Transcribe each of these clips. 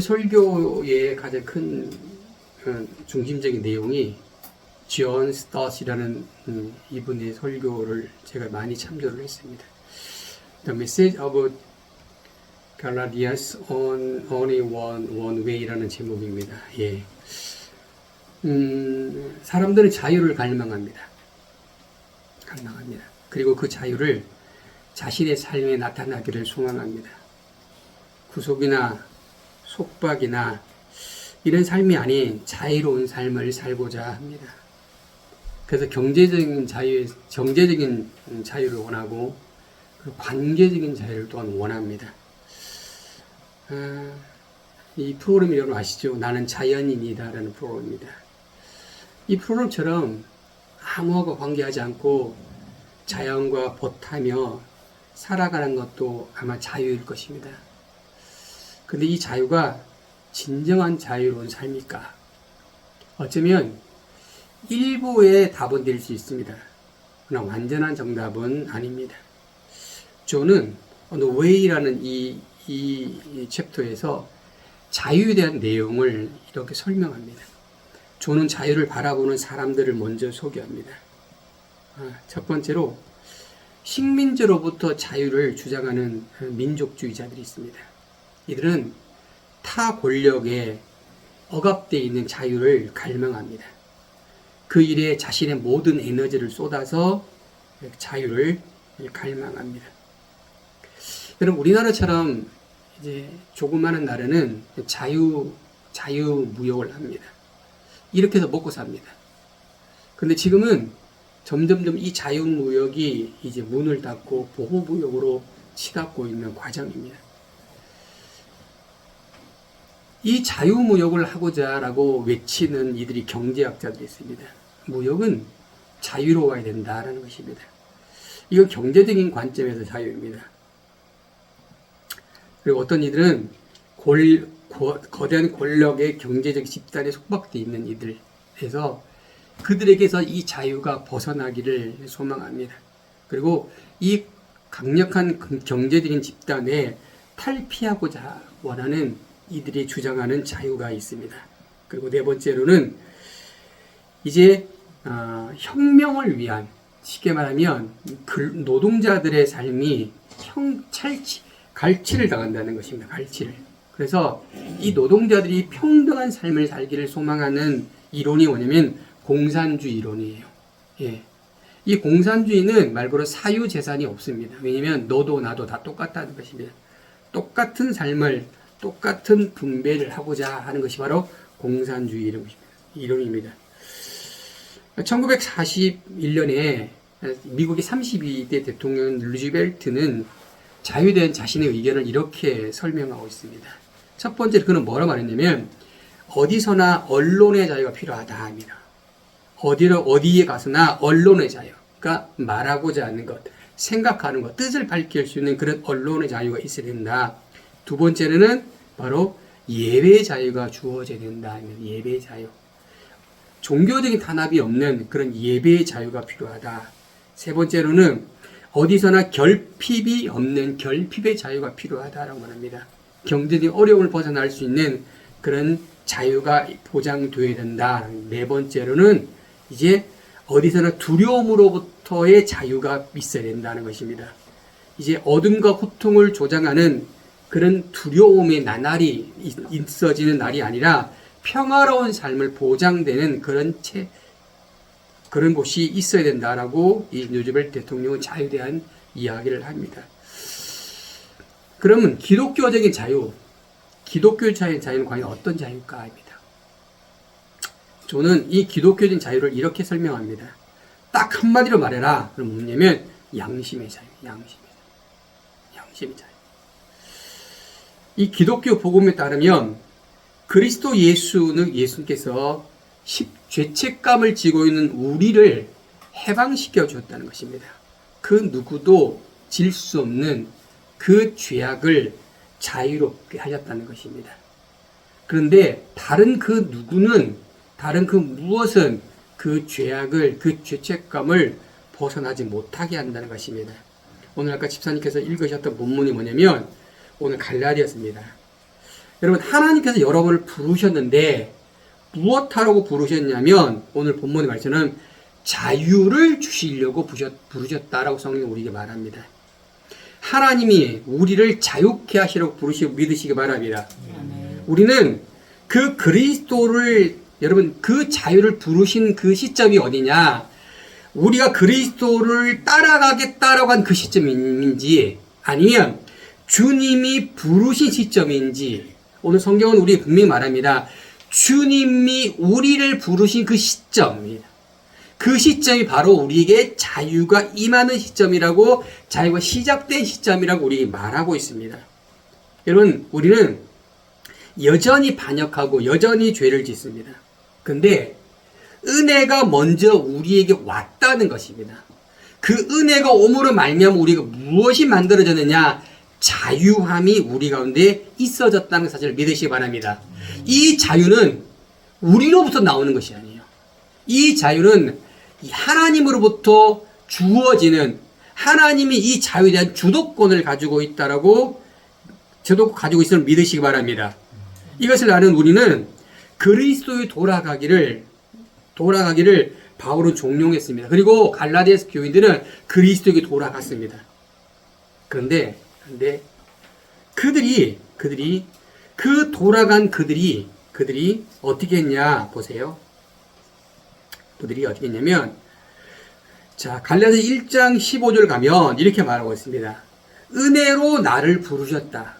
설교의 가장 큰 중심적인 내용이 존 스tott이라는 이분의 설교를 제가 많이 참조를 했습니다. The Message of Galatians on Only One Way라는 제목입니다. 예. 사람들은 자유를 갈망합니다. 그리고 그 자유를 자신의 삶에 나타나기를 소망합니다. 구속이나 속박이나 이런 삶이 아닌 자유로운 삶을 살고자 합니다. 그래서 경제적인 자유를 원하고 관계적인 자유를 또한 원합니다. 이 프로그램 여러분 아시죠? 나는 자연인이다 라는 프로그램입니다. 이 프로그램처럼 아무하고 관계하지 않고 자연과 벗하며 살아가는 것도 아마 자유일 것입니다. 근데 이 자유가 진정한 자유로운 삶일까? 어쩌면 일부의 답은 될 수 있습니다. 그러나 완전한 정답은 아닙니다. 존은 웨이라는 이 챕터에서 자유에 대한 내용을 이렇게 설명합니다. 존은 자유를 바라보는 사람들을 먼저 소개합니다. 첫 번째로 식민지로부터 자유를 주장하는 민족주의자들이 있습니다. 이들은 타 권력에 억압되어 있는 자유를 갈망합니다. 그 일에 자신의 모든 에너지를 쏟아서 자유를 갈망합니다. 여러분, 우리나라처럼 이제 조그마한 나라는 자유무역을 합니다. 이렇게 해서 먹고 삽니다. 근데 지금은 점점점 이 자유무역이 이제 문을 닫고 보호무역으로 치닫고 있는 과정입니다. 이 자유무역을 하고자 라고 외치는 이들이 경제학자들이 있습니다. 무역은 자유로워야 된다라는 것입니다. 이건 경제적인 관점에서 자유입니다. 그리고 어떤 이들은 거대한 권력의 경제적 집단에 속박되어 있는 이들에서 그들에게서 이 자유가 벗어나기를 소망합니다. 그리고 이 강력한 경제적인 집단에 탈피하고자 원하는 이들이 주장하는 자유가 있습니다. 그리고 네 번째로는 이제 혁명을 위한, 쉽게 말하면 노동자들의 삶이 갈취를 당한다는 것입니다. 갈취를. 그래서 이 노동자들이 평등한 삶을 살기를 소망하는 이론이 뭐냐면 공산주의 이론이에요. 예. 이 공산주의는 말 그대로 사유재산이 없습니다. 왜냐하면 너도 나도 다 똑같다는 것입니다. 똑같은 삶을 똑같은 분배를 하고자 하는 것이 바로 공산주의 이론입니다. 1941년에 미국의 32대 대통령 루즈벨트는 자유에 대한 자신의 의견을 이렇게 설명하고 있습니다. 첫 번째로 그는 뭐라고 말했냐면 어디서나 언론의 자유가 필요하다 합니다. 어디에 가서나 언론의 자유, 그러니까 말하고자 하는 것, 생각하는 것, 뜻을 밝힐 수 있는 그런 언론의 자유가 있어야 된다. 두 번째는 바로 예배의 자유가 주어져야 된다. 예배의 자유. 종교적인 탄압이 없는 그런 예배의 자유가 필요하다. 세 번째로는 어디서나 결핍이 없는 결핍의 자유가 필요하다라고 말합니다. 경제적인 어려움을 벗어날 수 있는 그런 자유가 보장되어야 된다. 네 번째로는 이제 어디서나 두려움으로부터의 자유가 있어야 된다는 것입니다. 이제 어둠과 고통을 조장하는 그런 두려움의 나날이 있어지는 날이 아니라 평화로운 삶을 보장되는 그런 곳이 있어야 된다라고 이 루즈벨트 대통령은 자유에 대한 이야기를 합니다. 그러면 기독교적인 자유는 과연 어떤 자유일까 합니다. 저는 이 기독교적인 자유를 이렇게 설명합니다. 딱 한마디로 말해라. 그럼 뭐냐면 양심의 자유. 이 기독교 복음에 따르면 그리스도 예수께서 죄책감을 지고 있는 우리를 해방시켜 주었다는 것입니다. 그 누구도 질 수 없는 그 죄악을 자유롭게 하셨다는 것입니다. 그런데 다른 그 무엇은 그 죄악을, 그 죄책감을 벗어나지 못하게 한다는 것입니다. 오늘 아까 집사님께서 읽으셨던 본문이 뭐냐면 오늘 갈라디아서입니다. 여러분, 하나님께서 여러분을 부르셨는데 무엇하라고 부르셨냐면 오늘 본문의 말씀은 자유를 주시려고 부르셨다라고 성경이 우리에게 말합니다. 하나님이 우리를 자유케 하시려고 부르시고 믿으시기 바랍니다. 우리는 그 그리스도를, 여러분, 그 자유를 부르신 그 시점이 어디냐? 우리가 그리스도를 따라가겠다라고 한 그 시점인지, 아니면 주님이 부르신 시점인지, 오늘 성경은 우리에게 분명히 말합니다. 주님이 우리를 부르신 그 시점입니다. 그 시점이 바로 우리에게 자유가 임하는 시점이라고, 자유가 시작된 시점이라고 우리에게 말하고 있습니다. 여러분, 우리는 여전히 반역하고 여전히 죄를 짓습니다. 근데 은혜가 먼저 우리에게 왔다는 것입니다. 그 은혜가 오므로 말미암아 우리가 무엇이 만들어졌느냐? 자유함이 우리 가운데 있어졌다는 사실을 믿으시기 바랍니다. 이 자유는 우리로부터 나오는 것이 아니에요. 이 자유는 하나님으로부터 주어지는, 하나님이 이 자유에 대한 주도권을 가지고 있다라고, 저도 가지고 있음을 믿으시기 바랍니다. 이것을 아는 우리는 그리스도에 돌아가기를 바울은 종용했습니다. 그리고 갈라디아서 교인들은 그리스도에게 돌아갔습니다. 그런데 그들이 그 돌아간 그들이 어떻게 했냐 보세요. 그들이 어떻게 했냐면, 자, 갈라디아서 1장 15절 가면 이렇게 말하고 있습니다. 은혜로 나를 부르셨다.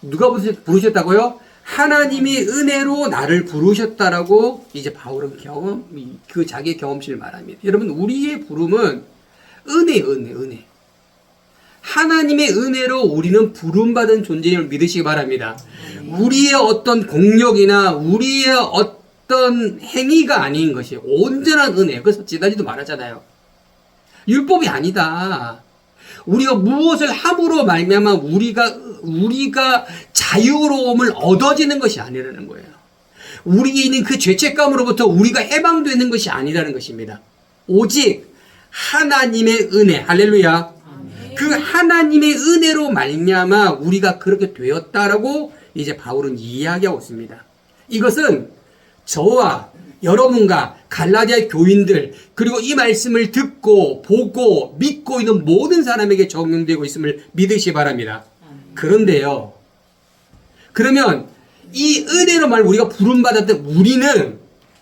누가 부르셨다고요? 하나님이 은혜로 나를 부르셨다라고 이제 바울은 그 자기의 경험치를 말합니다. 여러분, 우리의 부름은 은혜. 하나님의 은혜로 우리는 부름받은 존재임을 믿으시기 바랍니다. 우리의 어떤 공력이나 우리의 어떤 행위가 아닌 것이 온전한 은혜. 그래서 지난주도 말하잖아요. 율법이 아니다. 우리가 무엇을 함으로 말미암아 우리가 자유로움을 얻어지는 것이 아니라는 거예요. 우리에 있는 그 죄책감으로부터 우리가 해방되는 것이 아니라는 것입니다. 오직 하나님의 은혜. 할렐루야. 그 하나님의 은혜로 말미암아 우리가 그렇게 되었다라고 이제 바울은 이야기하고 있습니다. 이것은 저와 여러분과 갈라디아 교인들, 그리고 이 말씀을 듣고 보고 믿고 있는 모든 사람에게 적용되고 있음을 믿으시기 바랍니다. 그런데요, 그러면 이 은혜로 말 우리가 부름받았던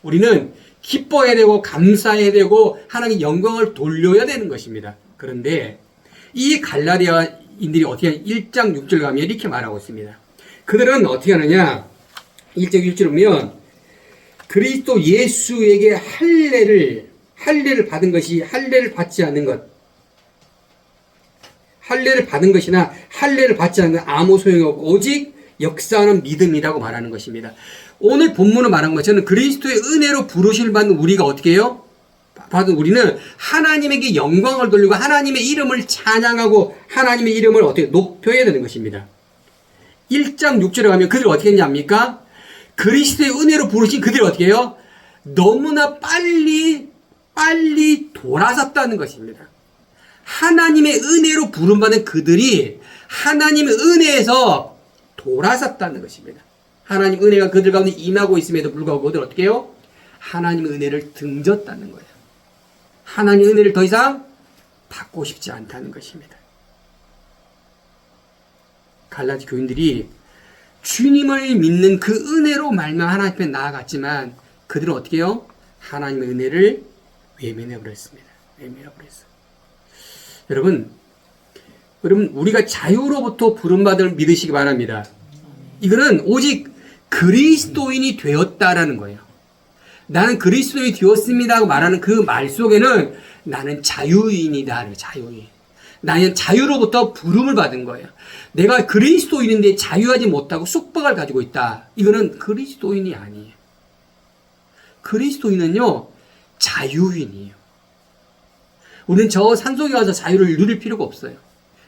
우리는 기뻐해야 되고 감사해야 되고 하나님께 영광을 돌려야 되는 것입니다. 그런데 이 갈라디아인들이 어떻게 하냐, 1장 6절 가면 이렇게 말하고 있습니다. 그들은 어떻게 하느냐, 1장 6절 보면 그리스도 예수에게 할례를 받은 것이 할례를 받지 않는 것, 할례를 받은 것이나 할례를 받지 않는 것 아무 소용이 없고 오직 역사하는 믿음이라고 말하는 것입니다. 오늘 본문을 말한 것처럼 그리스도의 은혜로 부르심을 받는 우리가 어떻게 해요? 받은 우리는 하나님에게 영광을 돌리고 하나님의 이름을 찬양하고 하나님의 이름을 어떻게 높여야 되는 것입니다. 1장 6절에 가면 그들이 어떻게 했냐 합니까? 그리스도의 은혜로 부르신 그들이 어떻게 해요? 너무나 빨리 돌아섰다는 것입니다. 하나님의 은혜로 부름받은 그들이 하나님의 은혜에서 돌아섰다는 것입니다. 하나님의 은혜가 그들 가운데 임하고 있음에도 불구하고 그들 어떻게 해요? 하나님의 은혜를 등졌다는 거예요. 하나님의 은혜를 더 이상 받고 싶지 않다는 것입니다. 갈라디 교인들이 주님을 믿는 그 은혜로 말미암아 하나님 앞에 나아갔지만 그들은 어떻게 해요? 하나님의 은혜를 외면해버렸습니다. 외면해버렸어요. 여러분 우리가 자유로부터 부름받음을 믿으시기 바랍니다. 이거는 오직 그리스도인이 되었다라는 거예요. 나는 그리스도인이 되었습니다 하고 말하는 그 말 속에는 나는 자유인이다. 자유인. 나는 자유로부터 부름을 받은 거예요. 내가 그리스도인인데 자유하지 못하고 숙박을 가지고 있다. 이거는 그리스도인이 아니에요. 그리스도인은요, 자유인이에요. 우리는 저 산속에 가서 자유를 누릴 필요가 없어요.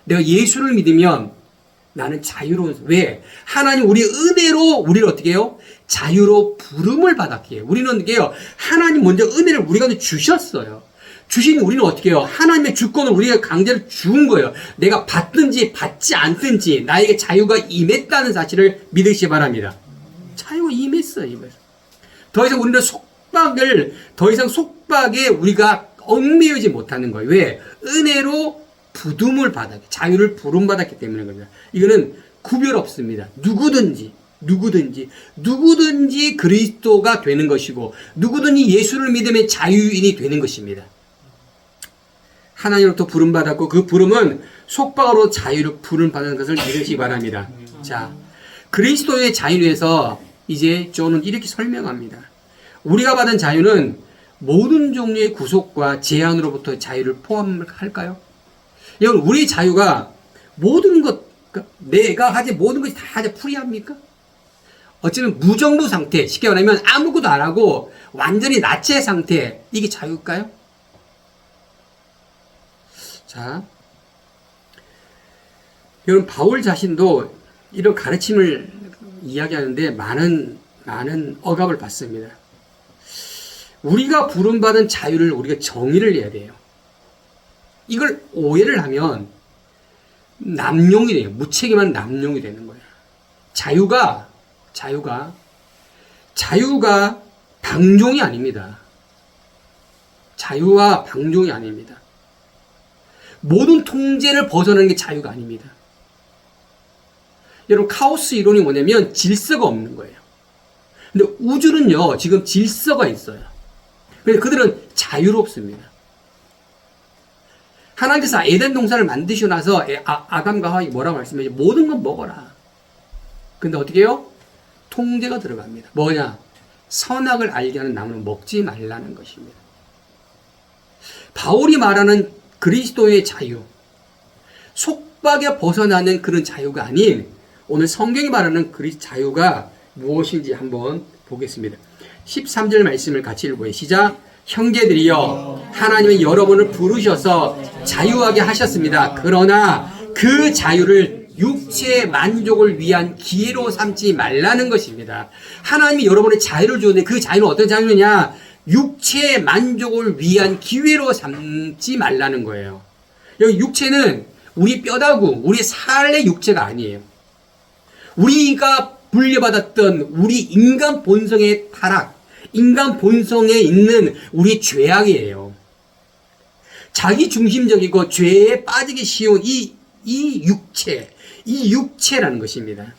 내가 예수를 믿으면 나는 자유로운, 왜? 하나님 우리 은혜로 우리를 어떻게 해요? 자유로 부름을 받았기에. 우리는 어떻게 해요? 하나님 먼저 은혜를 우리 가운데 주셨어요. 주신 우리는 어떻게 해요? 하나님의 주권을 우리가 강제로 준 거예요. 내가 받든지 받지 않든지 나에게 자유가 임했다는 사실을 믿으시기 바랍니다. 자유가 임했어요. 더 이상 우리는 더 이상 속박에 우리가 얽매이지 못하는 거예요. 왜? 은혜로 부름을 받았기, 자유를 부름받았기 때문인 겁니다. 이거는 구별 없습니다. 누구든지 그리스도가 되는 것이고, 누구든지 예수를 믿으면 자유인이 되는 것입니다. 하나님으로부터 부름받았고, 그 부름은 속박으로 자유를 부름받는 것을 믿으시기 바랍니다. 자, 그리스도의 자유에 대해서 이제 존은 이렇게 설명합니다. 우리가 받은 자유는 모든 종류의 구속과 제한으로부터 자유를 포함할까요? 여러분, 우리 자유가 모든 것, 내가 하지 모든 것이 다 프리합니까? 어쩌면 무정부 상태, 쉽게 말하면 아무것도 안 하고 완전히 나체 상태, 이게 자유일까요? 자, 여러분, 바울 자신도 이런 가르침을 이야기하는데 많은 억압을 받습니다. 우리가 부름받은 자유를 우리가 정의를 해야 돼요. 이걸 오해를 하면 남용이 돼요. 무책임한 남용이 되는 거예요. 자유가 방종이 아닙니다. 자유와 방종이 아닙니다. 모든 통제를 벗어나는 게 자유가 아닙니다. 여러분, 카오스 이론이 뭐냐면 질서가 없는 거예요. 근데 우주는요, 지금 질서가 있어요. 그래서 그들은 자유롭습니다. 하나님께서 에덴 동산을 만드시고 나서 아담과 하와에게 뭐라고 말씀하시죠? 모든 건 먹어라. 근데 어떻게 해요? 통제가 들어갑니다. 뭐냐? 선악을 알게 하는 나무는 먹지 말라는 것입니다. 바울이 말하는 그리스도의 자유, 속박에 벗어나는 그런 자유가 아닌 오늘 성경이 말하는 자유가 무엇인지 한번 보겠습니다. 13절 말씀을 같이 읽어요. 시작. 형제들이여, 하나님은 여러분을 부르셔서 자유하게 하셨습니다. 그러나 그 자유를 육체의 만족을 위한 기회로 삼지 말라는 것입니다. 하나님이 여러분의 자유를 주는데 그 자유는 어떤 자유냐? 육체의 만족을 위한 기회로 삼지 말라는 거예요. 여기 육체는 우리 뼈다구, 우리 살의 육체가 아니에요. 우리가 물려받았던 우리 인간 본성의 타락, 인간 본성에 있는 우리 죄악이에요. 자기 중심적이고 죄에 빠지기 쉬운 이 육체라는 것입니다.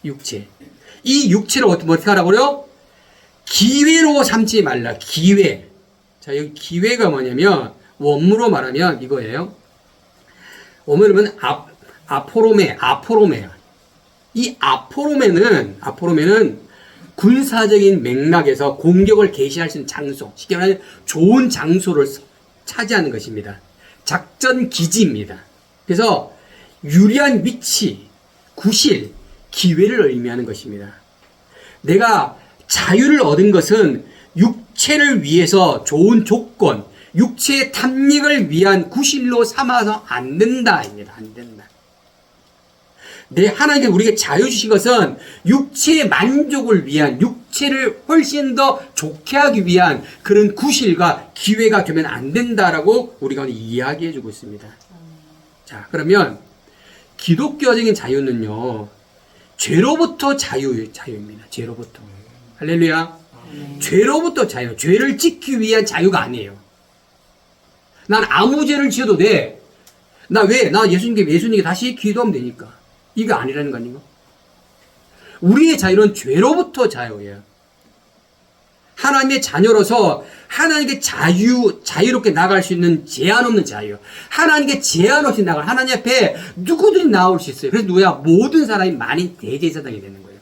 육체. 이 육체를 어떻게 하라고요? 기회로 삼지 말라. 기회. 자, 여기 기회가 뭐냐면 원문으로 말하면 이거예요. 원문은 아포로메야. 이 아포로메는 군사적인 맥락에서 공격을 개시할 수 있는 장소, 쉽게 말하면 좋은 장소를 차지하는 것입니다. 작전 기지입니다. 그래서 유리한 위치, 구실, 기회를 의미하는 것입니다. 내가 자유를 얻은 것은 육체를 위해서 좋은 조건, 육체의 탐닉을 위한 구실로 삼아서 안 된다입니다. 안 된다. 하나님께서 우리에게 자유 주신 것은 육체의 만족을 위한, 육체를 훨씬 더 좋게 하기 위한 그런 구실과 기회가 되면 안 된다라고 우리가 이야기해 주고 있습니다. 자, 그러면 기독교적인 자유는요, 죄로부터 자유입니다. 죄로부터. 할렐루야. 죄로부터 자유. 죄를 짓기 위한 자유가 아니에요. 난 아무 죄를 지어도 돼. 나 예수님께 다시 기도하면 되니까. 이거 아니라는 거 아닌가? 우리의 자유는 죄로부터 자유예요. 하나님의 자녀로서 하나님께 자유롭게 나갈 수 있는 제한 없는 자유. 하나님께 제한 없이 하나님 앞에 누구든지 나올 수 있어요. 그래서 누구야? 모든 사람이 만인 대제사장이 되는 거예요.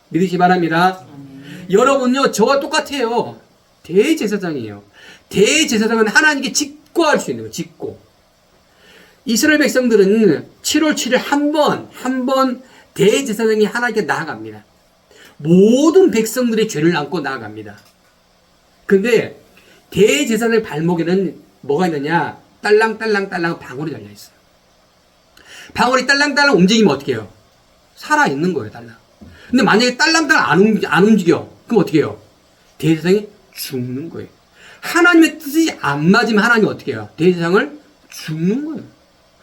믿으시기 바랍니다. 여러분요, 저와 똑같아요. 대제사장이에요. 대제사장은 하나님께 직고할 수 있는 거예요. 직고. 이스라엘 백성들은 7월 7일 한 번 대제사장이 하나님께 나아갑니다. 모든 백성들의 죄를 안고 나아갑니다. 근데 대제사장의 발목에는 뭐가 있느냐? 딸랑딸랑 방울이 달려있어요. 방울이 딸랑딸랑 움직이면 어떻게 해요? 살아있는 거예요, 딸랑. 근데 만약에 딸랑딸랑 안 움직여. 그럼 어떻게 해요? 대제사장이 죽는 거예요. 하나님의 뜻이 안 맞으면 하나님이 어떻게 해요? 대상을 죽는 거예요.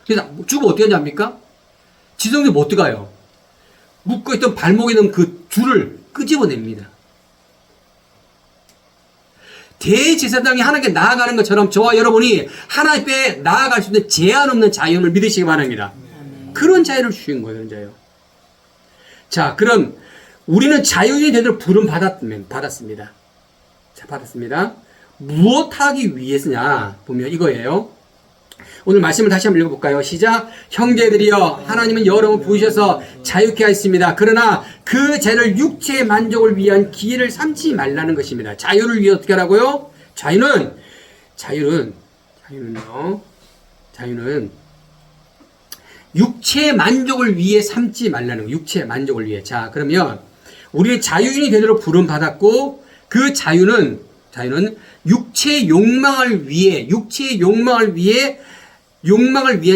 그래서 죽으면 어떻게 하냐입니까? 지성이 못 들어가요. 묶어있던 발목에 있는 그 줄을 끄집어냅니다. 대제사장이 하나님께 나아가는 것처럼 저와 여러분이 하나님 앞에 나아갈 수 있는 제한 없는 자유를 믿으시기 바랍니다. 그런 자유를 주신 거예요. 그런 자유. 자, 그럼 우리는 자유인이 되도록 부름 받았습니다. 자, 받았습니다. 무엇 하기 위해서냐 보면 이거예요. 오늘 말씀을 다시 한번 읽어볼까요? 시작. 형제들이여, 하나님은 여러분 부으셔서 자유케 하였습니다. 그러나 그 자유를 육체의 만족을 위한 기회를 삼지 말라는 것입니다. 자유를 위해 어떻게 하라고요? 자유는 육체의 만족을 위해 삼지 말라는 거예요. 육체의 만족을 위해. 자, 그러면 우리는 자유인이 되도록 부름 받았고, 그 자유는 육체의 욕망을 위한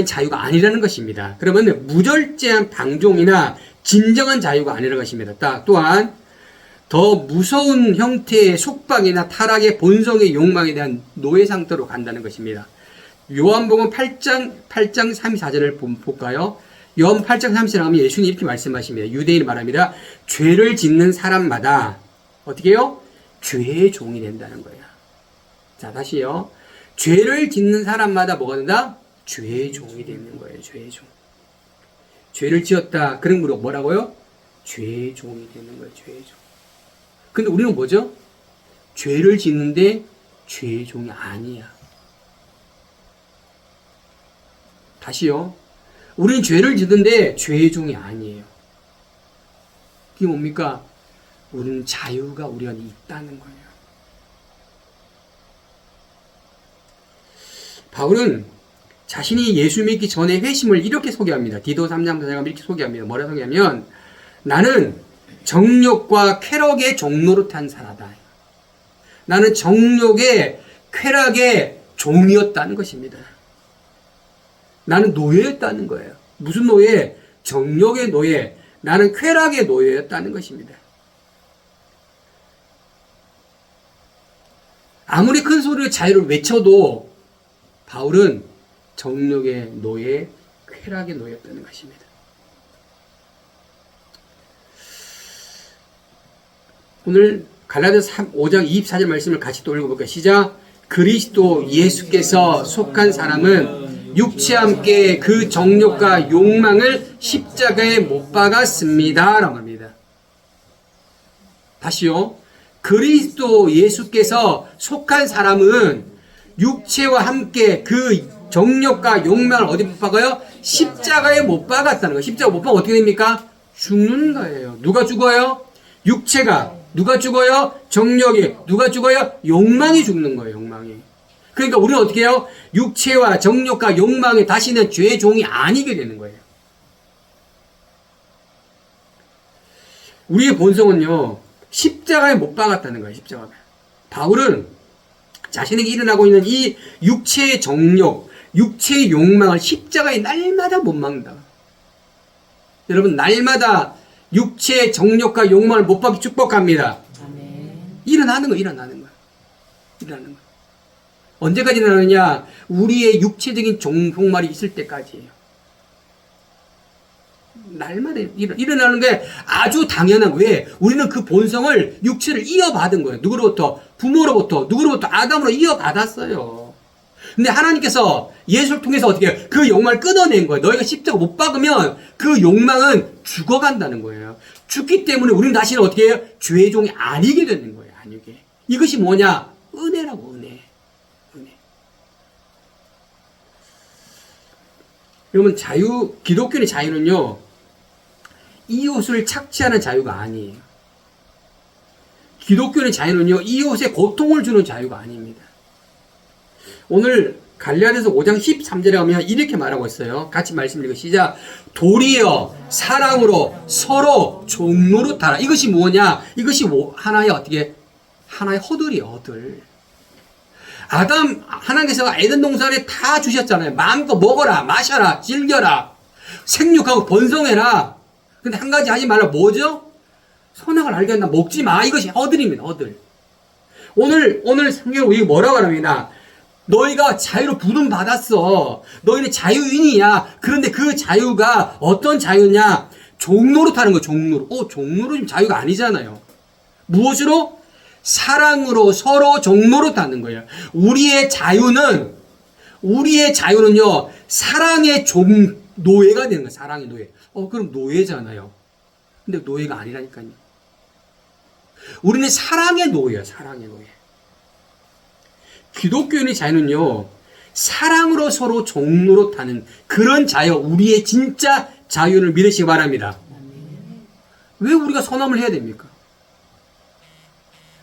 자유가 아니라는 것입니다. 그러면 무절제한 방종이나 진정한 자유가 아니라는 것입니다. 또한 더 무서운 형태의 속박이나 타락의 본성의 욕망에 대한 노예 상태로 간다는 것입니다. 요한복음 8장 34절을 볼까요? 요한 8장 34절 하면 예수님이 이렇게 말씀하십니다. 유대인이 말합니다. 죄를 짓는 사람마다 어떻게 해요? 죄의 종이 된다는 거예요. 자, 다시요. 죄를 짓는 사람마다 뭐가 된다? 죄의 종이 되는 거예요. 죄의 종. 죄를 지었다. 그런 거 뭐라고요? 죄의 종이 되는 거예요. 죄의 종. 근데 우리는 뭐죠? 죄를 짓는데 죄의 종이 아니야. 다시요. 우리는 죄를 짓는데 죄의 종이 아니에요. 그게 뭡니까? 우리는 자유가 우리 안에 있다는 거예요. 바울은 자신이 예수 믿기 전에 회심을 이렇게 소개합니다. 디도 3장 4장 이렇게 소개합니다. 뭐라 소개하면 나는 정욕과 쾌락의 종노릇한 사람이다. 나는 정욕의 쾌락의 종이었다는 것입니다. 나는 노예였다는 거예요. 무슨 노예? 정욕의 노예. 나는 쾌락의 노예였다는 것입니다. 아무리 큰 소리로 자유를 외쳐도 바울은 정욕의 노예, 쾌락의 노예였다는 것입니다. 오늘 갈라디아서 5장 24절 말씀을 같이 또 읽어볼까요? 시작. 그리스도 예수께서 속한 사람은 육체와 함께 그 정욕과 욕망을 십자가에 못 박았습니다. 라고 합니다. 다시요. 그리스도 예수께서 속한 사람은 육체와 함께 그 정욕과 욕망을 어디 못 박아요? 십자가에 못 박았다는 거예요. 십자가 못 박으면 어떻게 됩니까? 죽는 거예요. 누가 죽어요? 육체가. 누가 죽어요? 정욕이. 누가 죽어요? 욕망이 죽는 거예요. 욕망이. 그러니까 우리는 어떻게 해요? 육체와 정욕과 욕망이 다시는 죄의 종이 아니게 되는 거예요. 우리의 본성은요, 십자가에 못 박았다는 거예요. 십자가에. 바울은 자신에게 일어나고 있는 이 육체의 정욕, 육체의 욕망을 십자가에 날마다 못 막는다. 여러분, 날마다 육체의 정욕과 욕망을 못 박기 축복합니다. 아멘. 일어나는 거예요. 일어나는 거예요. 언제까지 일어나느냐? 우리의 육체적인 종말이 있을 때까지예요. 날마다 일어나는 게 아주 당연한 거예요. 우리는 그 본성을, 육체를 이어받은 거예요. 누구로부터? 부모로부터, 누구로부터? 아담으로 이어받았어요. 근데 하나님께서 예수를 통해서 어떻게 해요? 그 욕망을 끊어낸 거예요. 너희가 십자가 못 박으면 그 욕망은 죽어간다는 거예요. 죽기 때문에 우리는 다시는 어떻게 해요? 죄의 종이 아니게 되는 거예요. 아니게. 이것이 뭐냐? 은혜라고, 은혜. 여러분, 기독교의 자유는요, 이웃을 착취하는 자유가 아니에요. 기독교의 자유는요, 이웃에 고통을 주는 자유가 아닙니다. 오늘 갈라디아서 5장 13절에 가면 이렇게 말하고 있어요. 같이 말씀 읽어 시작. 도리어 사랑으로 서로 종노릇하라. 이것이 뭐냐? 이것이 하나의 허들이에요. 허들. 하나님께서 에덴 동산에 다 주셨잖아요. 마음껏 먹어라, 마셔라, 즐겨라, 생육하고 번성해라. 근데 한 가지 하지 말라. 뭐죠? 선악을 알게 한다. 먹지 마. 이것이 허들입니다. 허들. 오늘 성경 우리 뭐라고 합니다. 너희가 자유로 부름 받았어. 너희는 자유인이야. 그런데 그 자유가 어떤 자유냐? 종로로 타는 거, 종로로. 종로로 지금 자유가 아니잖아요. 무엇으로? 사랑으로 서로 종로로 타는 거예요. 우리의 자유는요, 사랑의 노예가 되는 거예요. 사랑의 노예. 그럼 노예잖아요. 근데 노예가 아니라니까요. 우리는 사랑의 노예예요. 사랑의 노예. 기독교인의 자유는요, 사랑으로 서로 종로로 타는 그런 자유, 우리의 진짜 자유를 믿으시기 바랍니다. 왜 우리가 선함을 해야 됩니까?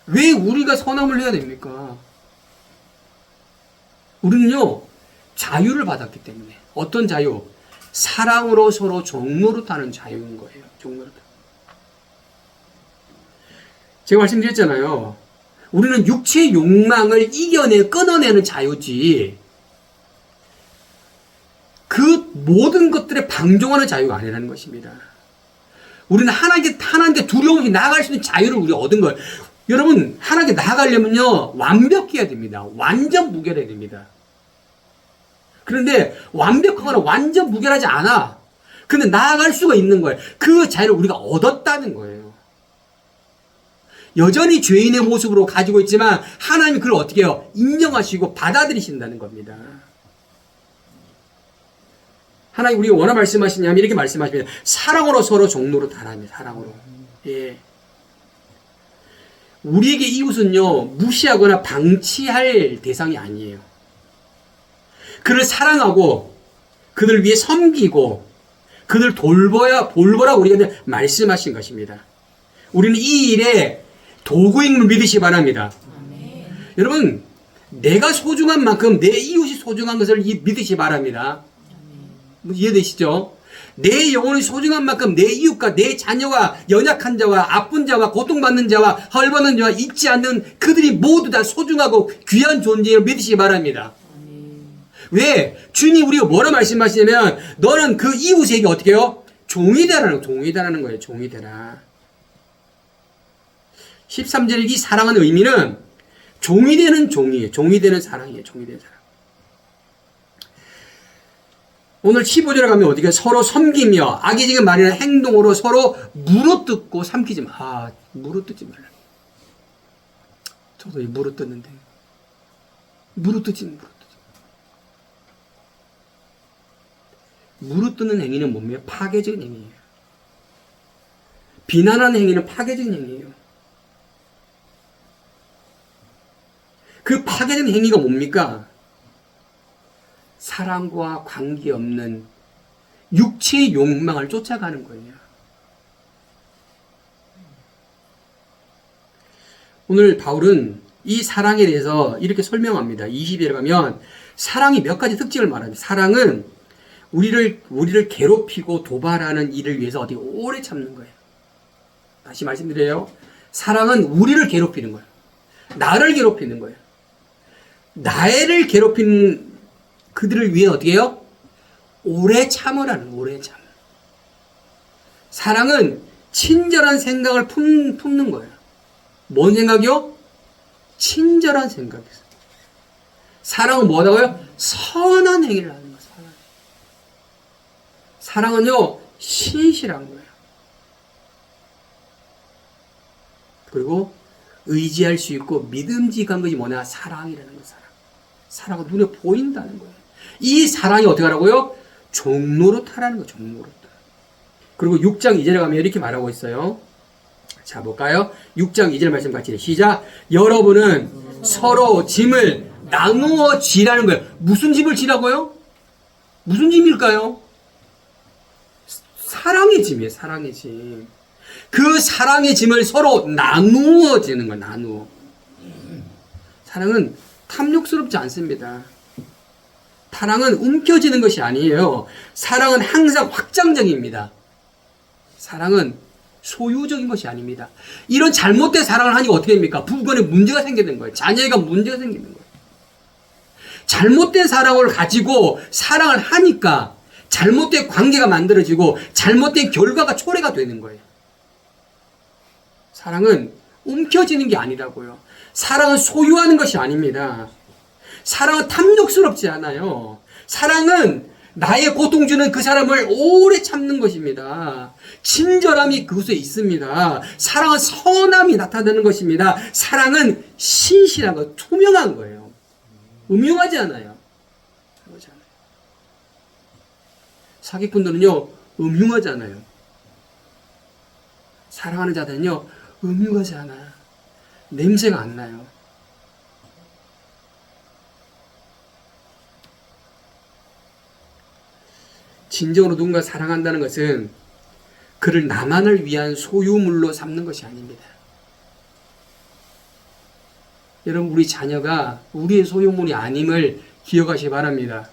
왜 우리가 선함을 해야 됩니까? 우리는요, 자유를 받았기 때문에. 어떤 자유? 사랑으로 서로 종로로 타는 자유인 거예요. 종로로 타는. 제가 말씀드렸잖아요. 우리는 육체의 욕망을 끊어내는 자유지, 그 모든 것들에 방종하는 자유가 아니라는 것입니다. 우리는 하나님께 두려움 없이 나아갈 수 있는 자유를 우리가 얻은 거예요. 여러분, 하나님께 나아가려면요, 완벽해야 됩니다. 완전 무결해야 됩니다. 그런데 완벽하거나 완전 무결하지 않아. 근데 나아갈 수가 있는 거예요. 그 자유를 우리가 얻었다는 거예요. 여전히 죄인의 모습으로 가지고 있지만 하나님이 그걸 어떻게 해요? 인정하시고 받아들이신다는 겁니다. 하나님 우리가 뭐라 말씀하시냐면 이렇게 말씀하십니다. 사랑으로 서로 종로로 달합니다. 사랑으로. 예. 우리에게 이웃은요, 무시하거나 방치할 대상이 아니에요. 그를 사랑하고 그들을 위해 섬기고 그들 돌보라고 우리가 말씀하신 것입니다. 우리는 이 일에 도구임을 믿으시기 바랍니다. 여러분, 내가 소중한 만큼 내 이웃이 소중한 것을 믿으시기 바랍니다. 이해되시죠? 내 영혼이 소중한 만큼 내 이웃과 내 자녀와 연약한 자와 아픈 자와 고통받는 자와 헐벗는 자와 잊지 않는 그들이 모두 다 소중하고 귀한 존재를 믿으시기 바랍니다. 왜? 주님 우리가 뭐라 말씀하시냐면 너는 그 이웃에게 어떻게 해요? 종이 되라는 거예요. 종이 되라. 13절의 이 사랑하는 의미는 종이 되는 종이에요. 종이 되는 사랑이에요. 종이 되는 사랑. 오늘 15절에 가면 어떻게 해요? 서로 섬기며 악의적인 말이나 행동으로 서로 물어뜯고 삼키지 마. 물어뜯지 말라. 저도 이 물어뜯는데. 물어뜯는 행위는 뭡니까? 파괴적인 행위예요. 비난하는 행위는 파괴적인 행위예요. 그 파괴적인 행위가 뭡니까? 사랑과 관계없는 육체의 욕망을 쫓아가는 거예요. 오늘 바울은 이 사랑에 대해서 이렇게 설명합니다. 20절에 가면 사랑이 몇 가지 특징을 말합니다. 사랑은 우리를 괴롭히고 도발하는 일을 위해서 어디 오래 참는 거예요. 다시 말씀드려요. 사랑은 우리를 괴롭히는 거예요. 나를 괴롭히는 거예요. 나를 괴롭히는 그들을 위해 어떻게 해요? 오래 참으라는, 오래 참. 사랑은 친절한 생각을 품는 거예요. 뭔 생각이요? 친절한 생각이었어요. 사랑은 뭐라고요? 선한 행위를 하는 거예요. 사랑은요, 신실한 거예요. 그리고 의지할 수 있고 믿음직한 것이 뭐냐? 사랑이라는 거예요. 사랑은 눈에 보인다는 거예요. 이 사랑이 어떻게 하라고요? 종로로 타라는 거예요. 종로로 타. 그리고 6장 2절에 가면 이렇게 말하고 있어요. 자, 볼까요? 6장 2절 말씀 같이 시작. 여러분은 서로 짐을 나누어 지라는 거예요. 무슨 짐을 지라고요? 무슨 짐일까요? 사랑의 짐이에요. 사랑의 짐. 그 사랑의 짐을 서로 나누어 지는 거예요. 나누어. 사랑은 탐욕스럽지 않습니다. 사랑은 움켜쥐는 것이 아니에요. 사랑은 항상 확장적입니다. 사랑은 소유적인 것이 아닙니다. 이런 잘못된 사랑을 하니까 어떻게 됩니까? 부부간에 문제가 생기는 거예요. 자녀가 문제가 생기는 거예요. 잘못된 사랑을 가지고 사랑을 하니까 잘못된 관계가 만들어지고 잘못된 결과가 초래가 되는 거예요. 사랑은 움켜쥐는 게 아니라고요. 사랑은 소유하는 것이 아닙니다. 사랑은 탐욕스럽지 않아요. 사랑은 나의 고통 주는 그 사람을 오래 참는 것입니다. 친절함이 그곳에 있습니다. 사랑은 선함이 나타나는 것입니다. 사랑은 신실한 것, 투명한 거예요. 음흉하지 않아요. 사기꾼들은요, 음흉하지 않아요. 사랑하는 자들은요, 음흉하지 않아요. 냄새가 안 나요. 진정으로 누군가 사랑한다는 것은 그를 나만을 위한 소유물로 삼는 것이 아닙니다. 여러분, 우리 자녀가 우리의 소유물이 아님을 기억하시기 바랍니다.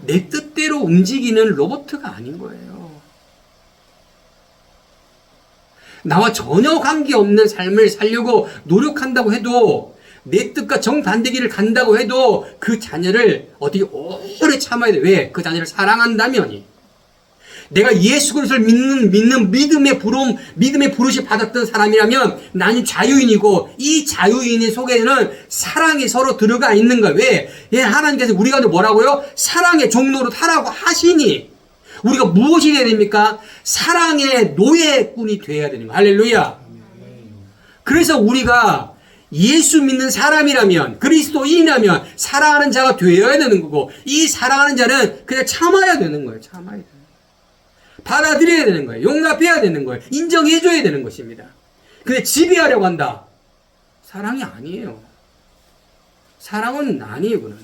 내 뜻대로 움직이는 로봇가 아닌 거예요. 나와 전혀 관계없는 삶을 살려고 노력한다고 해도, 내 뜻과 정반대 길을 간다고 해도 그 자녀를 어떻게 오래 참아야 돼. 왜? 그 자녀를 사랑한다면이. 내가 예수 그리스도를 믿는 믿음의 부르심 받았던 사람이라면 나는 자유인이고, 이 자유인 속에는 사랑이 서로 들어가 있는 거야. 왜? 하나님께서 우리 가운데 뭐라고요? 사랑의 종로로 타라고 하시니 우리가 무엇이 돼야 됩니까? 사랑의 노예꾼이 되어야 되는 거야. 할렐루야. 그래서 우리가 예수 믿는 사람이라면, 그리스도인이라면 사랑하는 자가 되어야 되는 거고, 이 사랑하는 자는 그냥 참아야 되는 거예요. 참아야 되는 거예요. 받아들여야 되는 거예요. 용납해야 되는 거예요. 인정해줘야 되는 것입니다. 근데 지배하려고 한다. 사랑이 아니에요. 사랑은 아니에요. 그는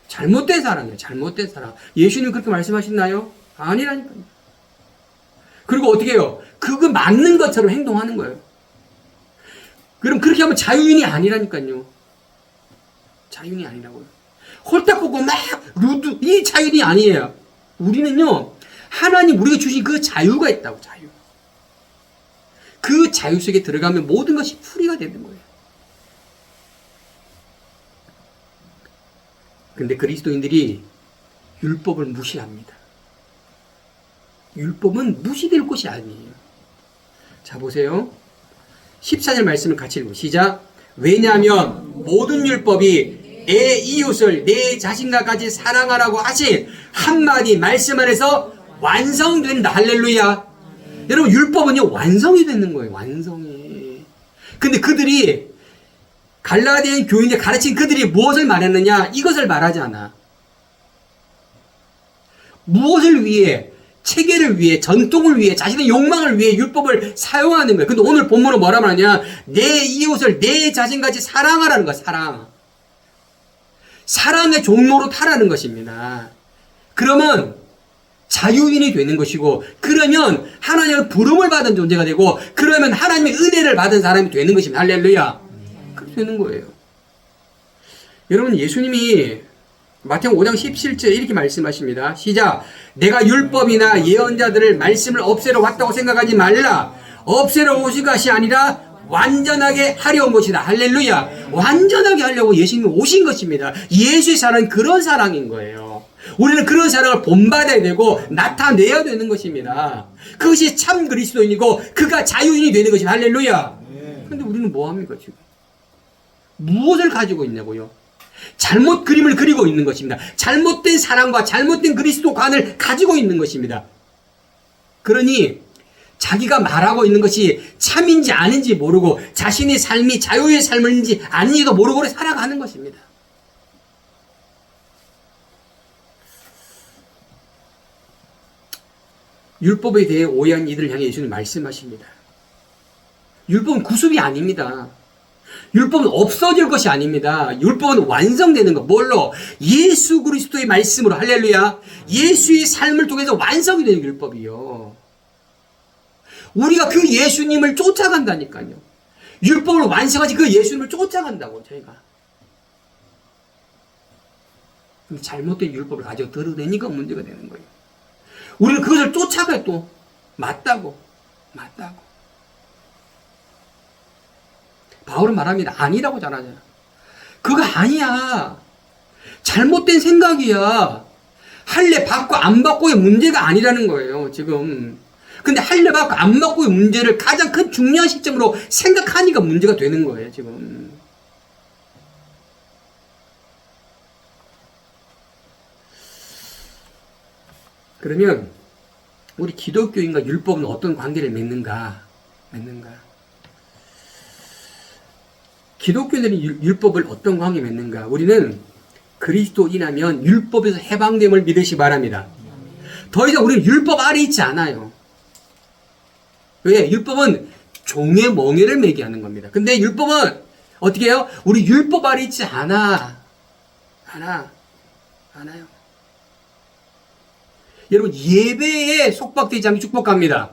잘못된 사랑이에요. 잘못된 사랑. 예수님 그렇게 말씀하셨나요? 아니라니까요. 그리고 어떻게 해요? 그거 맞는 것처럼 행동하는 거예요. 그럼 그렇게 하면 자유인이 아니라니까요. 자유인이 아니라고요. 홀딱 보고 막 이 자유인이 아니에요. 우리는요, 하나님 우리가 주신 그 자유가 있다고. 자유. 그 자유 속에 들어가면 모든 것이 풀이가 되는 거예요. 근데 그리스도인들이 율법을 무시합니다. 율법은 무시될 것이 아니에요. 자, 보세요. 14절 말씀을 같이 읽고 시작. 왜냐하면 모든 율법이 내 이웃을 내 자신과 같이 사랑하라고 하신 한마디 말씀 안에서 완성된다. 할렐루야. 여러분, 율법은요, 완성이 되는 거예요. 완성이. 근데 그들이, 갈라디아 교인들 가르친 그들이 무엇을 말했느냐? 이것을 말하지 않아. 무엇을 위해? 체계를 위해, 전통을 위해, 자신의 욕망을 위해 율법을 사용하는 거예요. 근데 오늘 본문은 뭐라 말하냐? 내 이웃을 내 자신같이 사랑하라는 거야. 사랑. 사랑의 종로로 타라는 것입니다. 그러면 자유인이 되는 것이고, 그러면 하나님의 부름을 받은 존재가 되고, 그러면 하나님의 은혜를 받은 사람이 되는 것입니다. 할렐루야. 그렇게 되는 거예요. 여러분, 예수님이 마태복음 5장 17절 이렇게 말씀하십니다. 시작. 내가 율법이나 예언자들을 말씀을 없애러 왔다고 생각하지 말라. 없애러 오신 것이 아니라 완전하게 하려 온 것이다. 할렐루야. 완전하게 하려고 예수님이 오신 것입니다. 예수의 사랑은 그런 사랑인 거예요. 우리는 그런 사랑을 본받아야 되고 나타내야 되는 것입니다. 그것이 참 그리스도인이고 그가 자유인이 되는 것입니다. 할렐루야. 그런데 우리는 뭐합니까 지금? 무엇을 가지고 있냐고요? 잘못 그림을 그리고 있는 것입니다. 잘못된 사랑과 잘못된 그리스도관을 가지고 있는 것입니다. 그러니 자기가 말하고 있는 것이 참인지 아닌지 모르고 자신의 삶이 자유의 삶인지 아닌지도 모르고 살아가는 것입니다. 율법에 대해 오해한 이들을 향해 예수님이 말씀하십니다. 율법은 구습이 아닙니다. 율법은 없어질 것이 아닙니다. 율법은 완성되는 것. 뭘로? 예수 그리스도의 말씀으로. 할렐루야. 예수의 삶을 통해서 완성이 되는 율법이요. 우리가 그 예수님을 쫓아간다니까요. 율법을 완성하지 그 예수님을 쫓아간다고 저희가. 근데 잘못된 율법을 가지고 드러내니까 문제가 되는 거예요. 우리는 그것을 쫓아가요. 또 맞다고. 바울은 말합니다. 아니라고 잘하잖아. 그거 아니야. 잘못된 생각이야. 할례 받고 안 받고의 문제가 아니라는 거예요. 지금 근데 하려고 안 먹고의 문제를 가장 큰 중요한 시점으로 생각하니까 문제가 되는 거예요, 지금. 그러면 우리 기독교인과 율법은 어떤 관계를 맺는가? 기독교인들은 율법을 어떤 관계 맺는가? 우리는 그리스도인하면 율법에서 해방됨을 믿으시 바랍니다. 더 이상 우리는 율법 아래 있지 않아요. 왜? 율법은 종의 멍에를 매게 하는 겁니다. 근데 율법은 어떻게 해요? 우리 율법 아래 있지 않아요. 여러분, 예배에 속박되지 않게 축복합니다.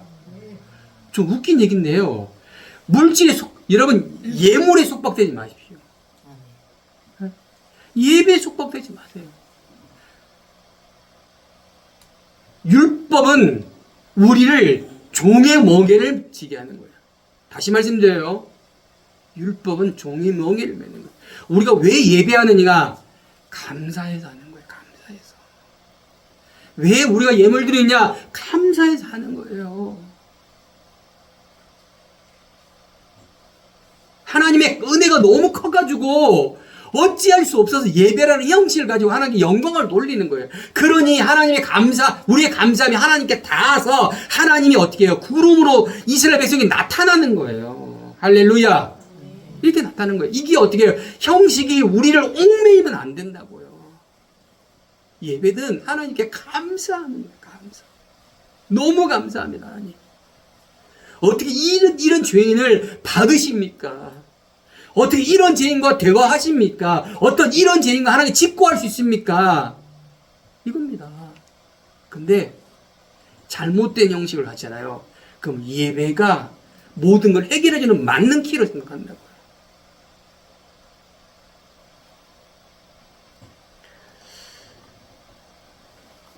좀 웃긴 얘기인데요. 여러분, 예물에 속박되지 마십시오. 예배에 속박되지 마세요. 율법은 우리를 종의 멍에를 지게 하는 거예요. 다시 말씀드려요. 율법은 종의 멍에를 매는 거예요. 우리가 왜 예배하느냐? 감사해서 하는 거예요. 감사해서. 왜 우리가 예물 드리느냐? 감사해서 하는 거예요. 하나님의 은혜가 너무 커가지고 어찌할 수 없어서 예배라는 형식을 가지고 하나님께 영광을 돌리는 거예요. 그러니 하나님의 우리의 감사함이 하나님께 닿아서 하나님이 어떻게 해요? 구름으로 이스라엘 백성이 나타나는 거예요. 할렐루야. 이렇게 나타나는 거예요. 이게 어떻게 해요? 형식이 우리를 얽매이면 안 된다고요. 예배든 하나님께 감사하는 거예요. 감사. 너무 감사합니다, 하나님. 어떻게 이런 죄인을 받으십니까? 어떻게 이런 죄인과 대화하십니까? 어떤 이런 죄인과 하나님 집고할 수 있습니까? 이겁니다. 근데 잘못된 형식을 하잖아요. 그럼 예배가 모든 걸 해결해주는 맞는 키로 생각한다고요.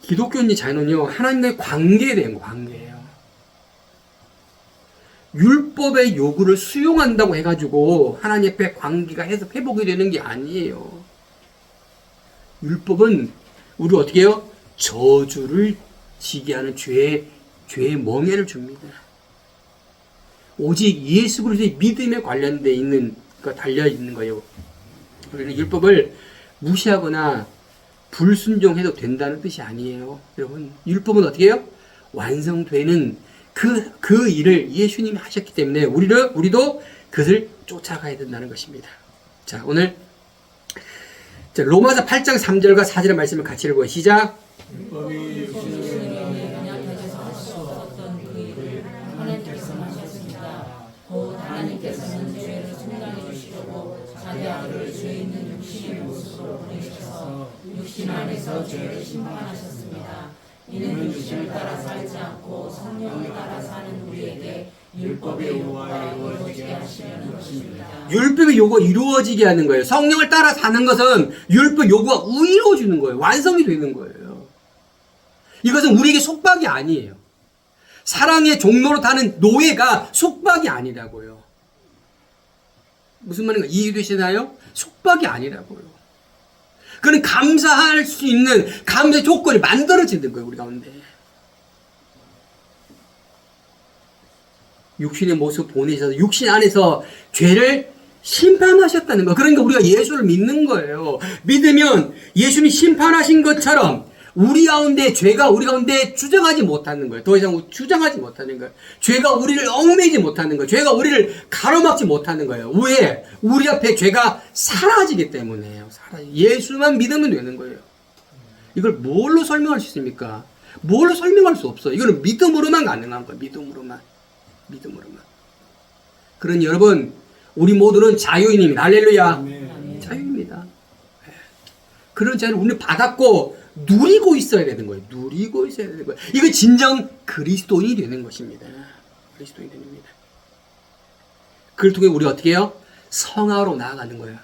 기독교인의 자유는요, 하나님과의 관계에 대한 관계예요. 율법의 요구를 수용한다고 해가지고 하나님 앞에 관계가 회복이 되는 게 아니에요. 율법은 우리 어떻게 해요? 저주를 지게 하는 죄의 멍에를 줍니다. 오직 예수 그리스도의 믿음에 관련되어 있는 달려 있는 거예요. 우리는 율법을 무시하거나 불순종해도 된다는 뜻이 아니에요. 여러분, 율법은 어떻게 해요? 완성되는 그 일을 예수님이 하셨기 때문에 우리도 그것을 쫓아가야 된다는 것입니다. 자, 오늘 로마서 8장 3절과 4절의 말씀을 같이 읽어요. 시작. 하나님께서는 죄를 충당해 주시려고 자기 아들을 죄 있는 육신의 모습으로 보내셔서 육신 안에서 죄를 심판하셨습니다. 이는 육신을 따라 살지 않고 성령을 따라 사는 우리에게 율법의 요구가 이루어지게 하시려는 것입니다. 율법의 요구가 이루어지게 하는 거예요. 성령을 따라 사는 것은 율법 요구가 이루어지는 거예요. 완성이 되는 거예요. 이것은 우리에게 속박이 아니에요. 사랑의 종로로 타는 노예가 속박이 아니라고요. 무슨 말인가 이해되시나요? 속박이 아니라고요. 그는 감사할 수 있는 감사의 조건이 만들어지는 거예요, 우리 가운데. 육신의 모습 보내셔서 육신 안에서 죄를 심판하셨다는 거. 그러니까 우리가 예수를 믿는 거예요. 믿으면 예수님이 심판하신 것처럼 우리 가운데 죄가 우리 가운데 주장하지 못하는 거예요. 더 이상 주장하지 못하는 거예요. 죄가 우리를 얽매이지 못하는 거예요. 죄가 우리를 가로막지 못하는 거예요. 왜? 우리 앞에 죄가 사라지기 때문에요. 예수만 믿으면 되는 거예요. 이걸 뭘로 설명할 수 있습니까? 뭘로 설명할 수 없어요. 이거는 믿음으로만 가능한 거예요. 믿음으로만. 그러니 여러분, 우리 모두는 자유인입니다. 할렐루야. 네. 자유입니다. 그런 자유를 우리는 받았고 누리고 있어야 되는 거예요. 이거 진정 그리스도인이 되는 것입니다. 그리스도인이 됩니다. 그걸 통해 우리 어떻게 해요? 성화로 나아가는 거예요.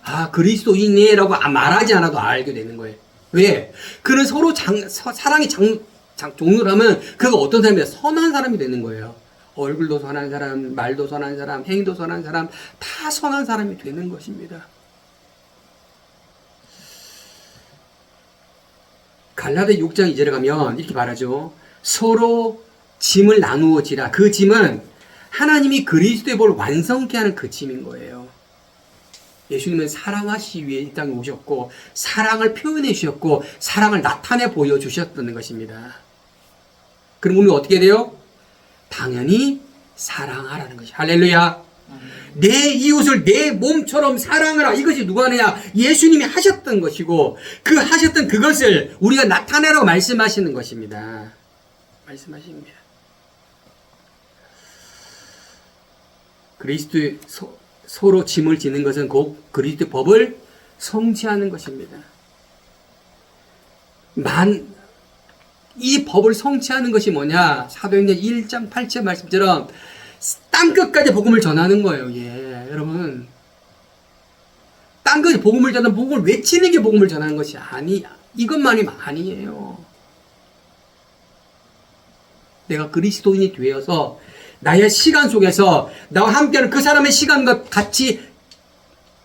아, 그리스도인이라고 말하지 않아도 알게 되는 거예요. 왜? 그는 서로 사랑의 종류를 하면 그가 어떤 사람이야? 선한 사람이 되는 거예요. 얼굴도 선한 사람, 말도 선한 사람, 행위도 선한 사람, 다 선한 사람이 되는 것입니다. 갈라디아 6장 2절에 가면 이렇게 말하죠. 서로 짐을 나누어지라. 그 짐은 하나님이 그리스도의 법을 완성케 하는 그 짐인 거예요. 예수님은 사랑하시기 위해 이 땅에 오셨고 사랑을 표현해 주셨고 사랑을 나타내 보여주셨다는 것입니다. 그럼 우리는 어떻게 돼요? 당연히 사랑하라는 것이. 할렐루야. 내 이웃을 내 몸처럼 사랑하라. 이것이 누가 하느냐? 예수님이 하셨던 것이고 그 하셨던 그것을 우리가 나타내라고 말씀하시는 것입니다. 말씀하십니다. 그리스도의 서로 짐을 지는 것은 곧 그리스도의 법을 성취하는 것입니다. 이 법을 성취하는 것이 뭐냐? 사도행전 1장 8절 말씀처럼 땅끝까지 복음을 전하는 거예요. 예, 여러분. 땅끝에 복음을 전하는, 복음을 외치는 게 복음을 전하는 것이 이것만이 아니에요. 내가 그리스도인이 되어서 나의 시간 속에서 나와 함께하는 그 사람의 시간과 같이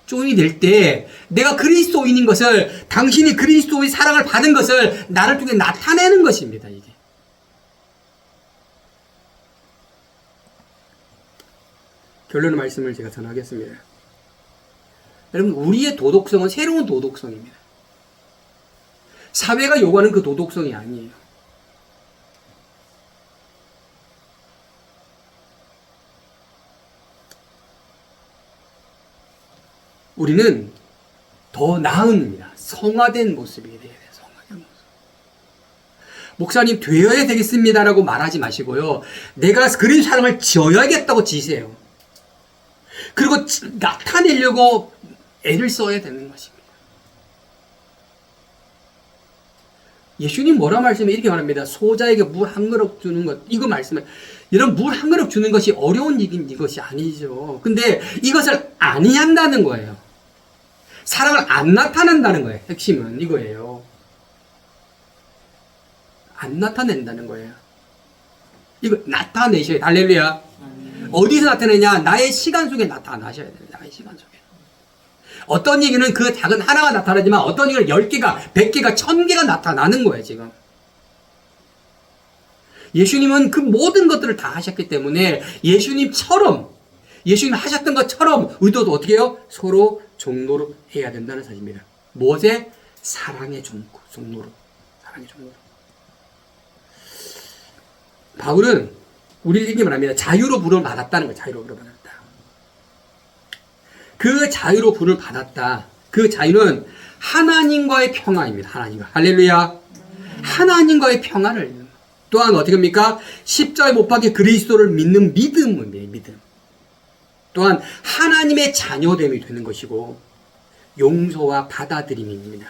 조인이 될 때 내가 그리스도인인 것을, 당신이 그리스도의 사랑을 받은 것을 나를 통해 나타내는 것입니다. 이게. 결론의 말씀을 제가 전하겠습니다. 여러분, 우리의 도덕성은 새로운 도덕성입니다. 사회가 요구하는 그 도덕성이 아니에요. 우리는 더 나은입니다. 성화된 모습이 돼야 돼요. 성화된 모습. 목사님 되어야 되겠습니다라고 말하지 마시고요. 내가 그런 사랑을 지어야겠다고 지세요. 그리고 나타내려고 애를 써야 되는 것입니다. 예수님 뭐라 말씀해? 이렇게 말합니다. 소자에게 물 한 그릇 주는 것, 이거 말씀해. 이런 물 한 그릇 주는 것이 어려운 일인 이것이 아니죠. 근데 이것을 아니한다는 거예요. 사랑을 안 나타낸다는 거예요. 핵심은 이거예요. 안 나타낸다는 거예요. 이거 나타내셔야 돼요. 할렐루야. 어디서 나타내냐? 나의 시간 속에 나타나셔야 돼요. 나의 시간 속에. 어떤 얘기는 그 작은 하나가 나타나지만 어떤 얘기는 10개가, 100개가, 1000개가 나타나는 거예요, 지금. 예수님은 그 모든 것들을 다 하셨기 때문에 예수님처럼, 예수님 하셨던 것처럼 우리도 어떻게 해요? 서로 종로로 해야 된다는 사실입니다. 무엇에? 사랑의 종로로. 사랑의 종로로. 바울은 우리를 이렇게 말합니다. 자유로 부름을 받았다는 거예요. 자유로 부름을 받았다. 그 자유로 부름을 받았다. 그 자유는 하나님과의 평화입니다. 하나님과. 할렐루야. 하나님과의 평화를. 또한 어떻게 합니까? 십자가에 못 박혀 그리스도를 믿는 믿음입니다. 믿음. 또한 하나님의 자녀됨이 되는 것이고 용서와 받아들임입니다.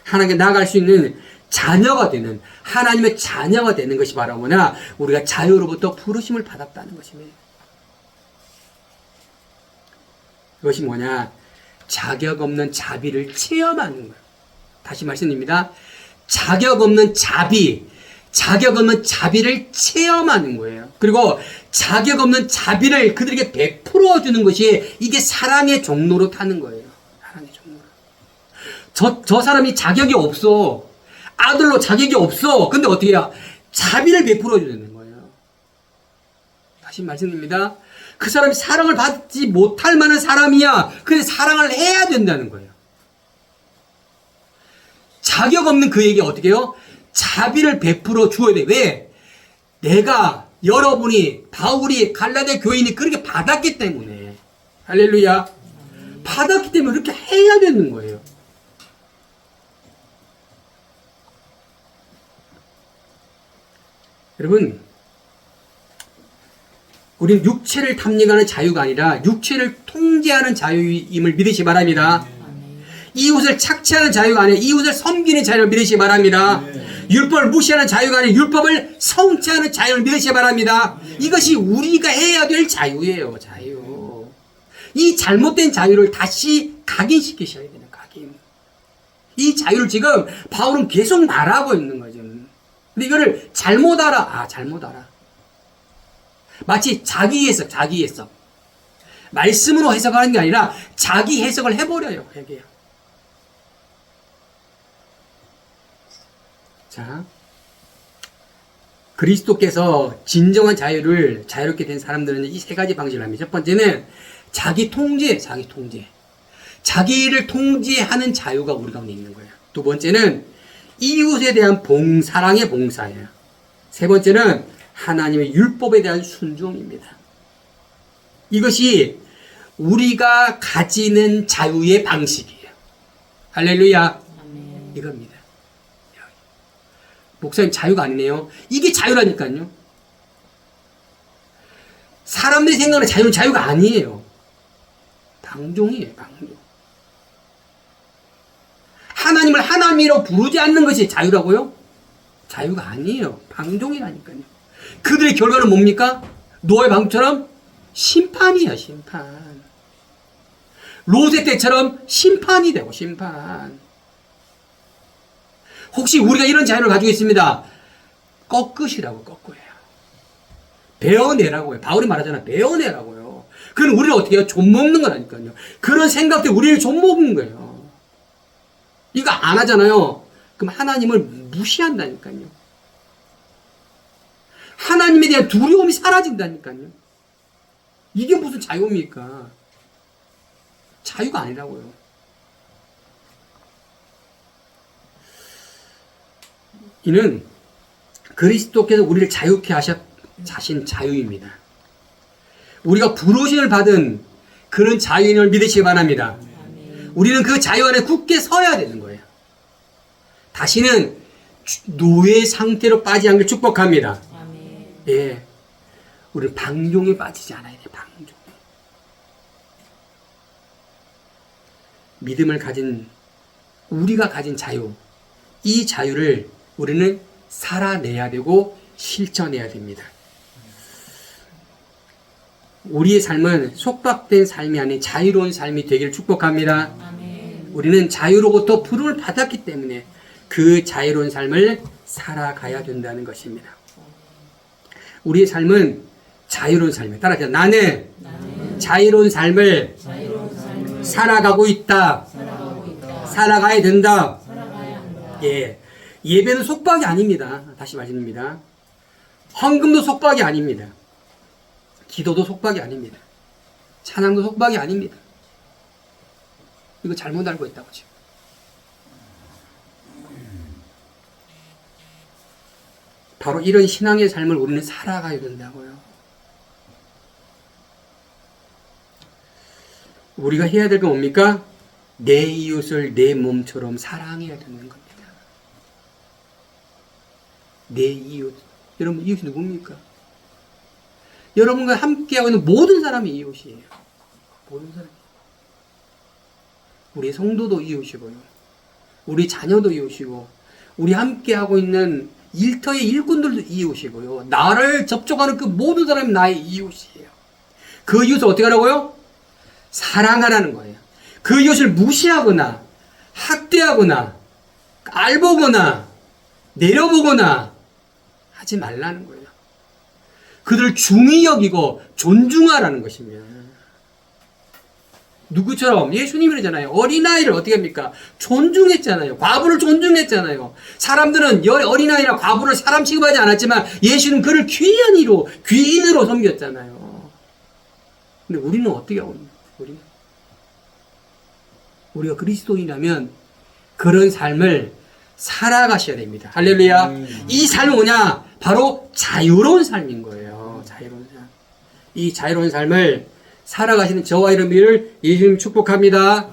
하나님께 나아갈 수 있는 자녀가 되는, 하나님의 자녀가 되는 것이 바로 뭐냐? 우리가 자유로부터 부르심을 받았다는 것입니다. 그것이 뭐냐? 자격 없는 자비를 체험하는 거예요. 다시 말씀드립니다. 자격 없는 자비를 체험하는 거예요. 그리고 자격 없는 자비를 그들에게 베풀어 주는 것이 이게 사랑의 종로로 타는 거예요. 사랑의 종로로. 저 사람이 자격이 없어. 아들로 자격이 없어. 근데 어떻게 해야? 자비를 베풀어 주는 거예요. 다시 말씀드립니다. 그 사람이 사랑을 받지 못할 만한 사람이야. 근데 사랑을 해야 된다는 거예요. 자격 없는 그에게 어떻게 해요? 자비를 베풀어 주어야 돼. 왜? 여러분이, 바울이, 갈라디아 교인이 그렇게 받았기 때문에. 할렐루야. 받았기 때문에 그렇게 해야 되는 거예요. 여러분, 우리는 육체를 탐닉하는 자유가 아니라 육체를 통제하는 자유임을 믿으시기 바랍니다. 이웃을 착취하는 자유가 아니라 이웃을 섬기는 자유를 믿으시기 바랍니다. 율법을 무시하는 자유가 아니라 율법을 성취하는 자유를 믿으시기 바랍니다. 이것이 우리가 해야 될 자유예요. 자유. 이 잘못된 자유를 다시 각인시키셔야 돼요. 각인. 이 자유를 지금 바울은 계속 말하고 있는 거죠. 근데 이거를 잘못 알아. 잘못 알아. 마치 자기 해석. 말씀으로 해석하는 게 아니라 자기 해석을 해버려요. 여기요. 자, 그리스도께서 진정한 자유롭게 된 사람들은 이 세 가지 방식을 합니다. 첫 번째는 자기 통제. 자기를 통제하는 자유가 우리 가운데 있는 거예요. 두 번째는 이웃에 대한 사랑의 봉사예요. 세 번째는 하나님의 율법에 대한 순종입니다. 이것이 우리가 가지는 자유의 방식이에요. 할렐루야. 아멘. 이겁니다. 목사님 자유가 아니네요. 이게 자유라니까요. 사람들이 생각하는 자유는 자유가 아니에요. 방종이에요. 방종. 하나님을 하나님이라고 부르지 않는 것이 자유라고요? 자유가 아니에요. 방종이라니까요. 그들의 결과는 뭡니까? 노아의 방처럼 심판이에요. 심판. 롯의 때처럼 심판이 되고 심판. 혹시 우리가 이런 자유를 가지고 있습니다. 꺾으시라고 꺾어요. 배워내라고요. 바울이 말하잖아. 배워내라고요. 그건 우리를 어떻게 해요? 좀먹는 거라니까요. 그런 생각들 우리를 좀먹는 거예요. 이거 안 하잖아요. 그럼 하나님을 무시한다니까요. 하나님에 대한 두려움이 사라진다니까요. 이게 무슨 자유입니까? 자유가 아니라고요. 이는 그리스도께서 우리를 자유케 하신 자유입니다. 우리가 부르심을 받은 그런 자유인을 믿으시기 바랍니다. 우리는 그 자유 안에 굳게 서야 되는 거예요. 다시는 노예 상태로 빠지지 않길 축복합니다. 아멘. 예, 우리는 방종에 빠지지 않아야 돼요. 방종. 믿음을 가진 우리가 가진 자유, 이 자유를 우리는 살아내야 되고 실천해야 됩니다. 우리의 삶은 속박된 삶이 아닌 자유로운 삶이 되기를 축복합니다. 아멘. 우리는 자유로부터 부름을 받았기 때문에 그 자유로운 삶을 살아가야 된다는 것입니다. 우리의 삶은 자유로운 삶이에요. 따라서 나는 자유로운 삶을 살아가고 있다. 살아가야 된다. 예. 예배는 속박이 아닙니다. 다시 말씀드립니다. 헌금도 속박이 아닙니다. 기도도 속박이 아닙니다. 찬양도 속박이 아닙니다. 이거 잘못 알고 있다고 지금. 바로 이런 신앙의 삶을 우리는 살아가야 된다고요. 우리가 해야 될 건 뭡니까? 내 이웃을 내 몸처럼 사랑해야 되는 겁니다. 내 이웃. 여러분, 이웃이 누굽니까? 여러분과 함께하고 있는 모든 사람이 이웃이에요. 모든 사람이. 우리 성도도 이웃이고요. 우리 자녀도 이웃이고, 우리 함께하고 있는 일터의 일꾼들도 이웃이고요. 나를 접촉하는 그 모든 사람이 나의 이웃이에요. 그 이웃을 어떻게 하라고요? 사랑하라는 거예요. 그 이웃을 무시하거나, 학대하거나, 깔보거나, 내려보거나 하지 말라는 거예요. 그들을 중히 여기고 존중하라는 것입니다. 누구처럼? 예수님이잖아요. 어린아이를 어떻게 합니까? 존중했잖아요. 과부를 존중했잖아요. 사람들은 어린아이나 과부를 사람 취급하지 않았지만 예수는 그를 귀인으로 섬겼잖아요. 근데 우리는 어떻게 하고 있냐? 우리가 그리스도인이라면 그런 삶을 살아가셔야 됩니다. 할렐루야. 이 삶은 뭐냐? 바로 자유로운 삶인 거예요. 자유로운 삶. 이 자유로운 삶을 살아가시는 저와 여러분을 예수님 축복합니다.